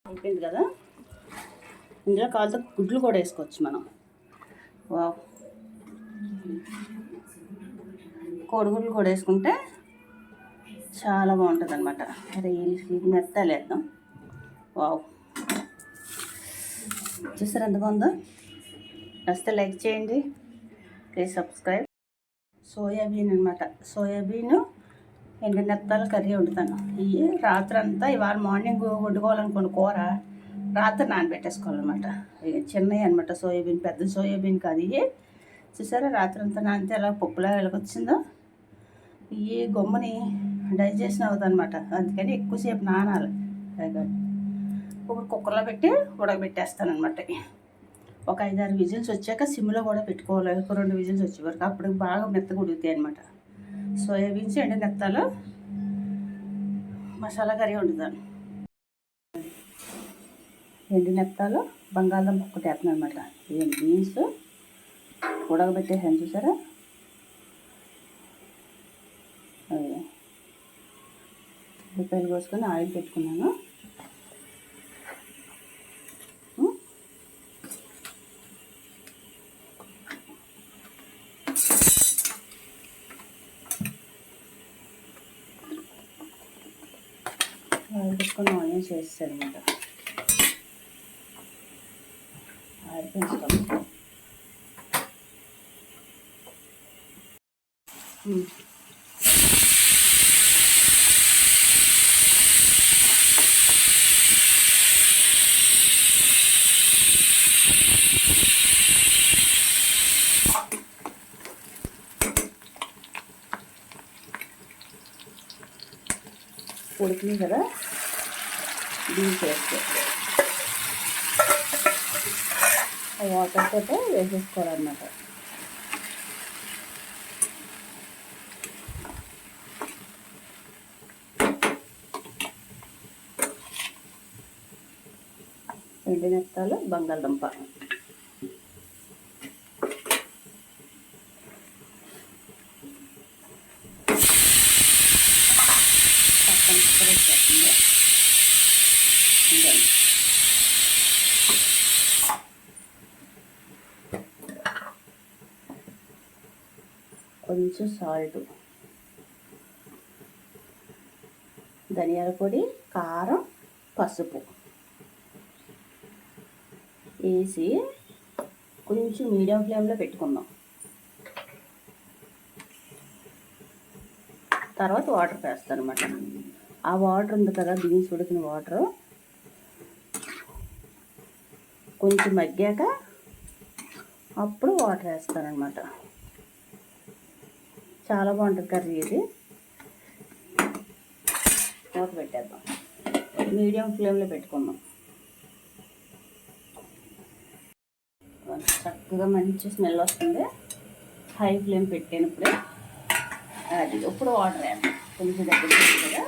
అయిపోయింది కదా. ఇందులో కావాల్సిన గుడ్లు కూడా వేసుకోవచ్చు మనం. వావ్, కోడిగుడ్లు కూడా వేసుకుంటే చాలా బాగుంటుంది అనమాట. అరే ఇది మెత్తాలు వేద్దాం. వావ్, చూసారు ఎంత బాగుందో. నచ్చితే లైక్ చేయండి, ప్లీజ్ సబ్స్క్రైబ్. సోయాబీన్ అనమాట. సోయాబీన్ ఎండుమిరపకాయల కర్రీ వండుతాను. ఇవి రాత్రి అంతా ఇవాళ మార్నింగ్ వండుకోవాలనుకున్న కూర రాత్రి నానబెట్టేసుకోవాలన్నమాట. ఇవి చిన్నవి అనమాట సోయాబీన్, పెద్ద సోయాబీన్ కాదు ఇవి. చూసారా రాత్రి అంతా నానితే ఎలా పప్పులా వెలగొచ్చిందో. ఇవి గమ్ముని డైజెషన్ అవుతుంది అనమాట, అందుకని ఎక్కువసేపు నానాలి. ఇప్పుడు కుక్కర్లో పెట్టి ఉడకబెట్టేస్తాను అనమాట. ఒక 5-6 విజిల్స్ వచ్చాక సిమ్లో కూడా పెట్టుకోవాలి. ఒక 2 విజిల్స్ వచ్చే వరకు, అప్పుడు బాగా మెత్తగా ఉడుకుతాయి అనమాట. సోయాబీన్స్ ఎండుమిరపకాయలు మసాలా కర్రీ వండుతాను. ఎండుమిరపకాయలు బంగాళదుంప ఒకటి వేస్తాను అనమాట. బీన్స్ ఉడకబెట్టేసాను చూసారా. అవి ఉల్లిపాయలు కోసుకొని ఆయిల్ పెట్టుకున్నాను. ఆయిల్ పెట్టుకొని ఆనియన్స్ వేస్తాను అనమాట. ఆయిల్ పెంచుతాం. ఉడికినాయి కదా, బీన్స్ వేసుకోవాలి. వాటర్తో వేసేసుకోవాలన్నమాట. ఎండుమిరపకాయలు బంగాళదుంప పక్కన వచ్చేస్తుంది. కొంచెం సాల్ట్, ధనియాల పొడి, కారం, పసుపు వేసి కొంచెం మీడియం ఫ్లేమ్లో పెట్టుకుందాం. తర్వాత వాటర్ వేస్తాను అనమాట. ఆ వాటర్ ఉంది కదా, బీన్స్ ఉడికిన వాటరు కొంచెం మగ్గాక అప్పుడు వాటర్ వేస్తానమాట. చాలా బాగుంటుంది కర్రీ ఇది. మూత పెట్టేద్దాం, మీడియం ఫ్లేమ్లో పెట్టుకుందాం. చక్కగా మంచి స్మెల్ వస్తుంది. హై ఫ్లేమ్ పెట్టినప్పుడే అది ఇప్పుడు వాటర్ వేద్దాం. కొంచెం దగ్గర కదా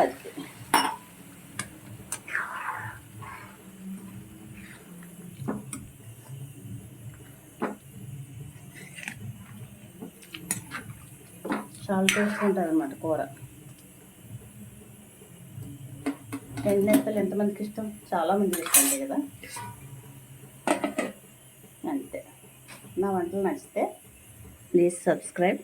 అది. చాలా టేస్ట్ ఉంటుంది అన్నమాట కూర. ఎండుమిరపకాయలు ఎంతమందికి ఇష్టం? చాలామందికి ఇష్టం అంతే కదా. అంతే. నా వంటలు నచ్చితే ప్లీజ్ సబ్స్క్రైబ్.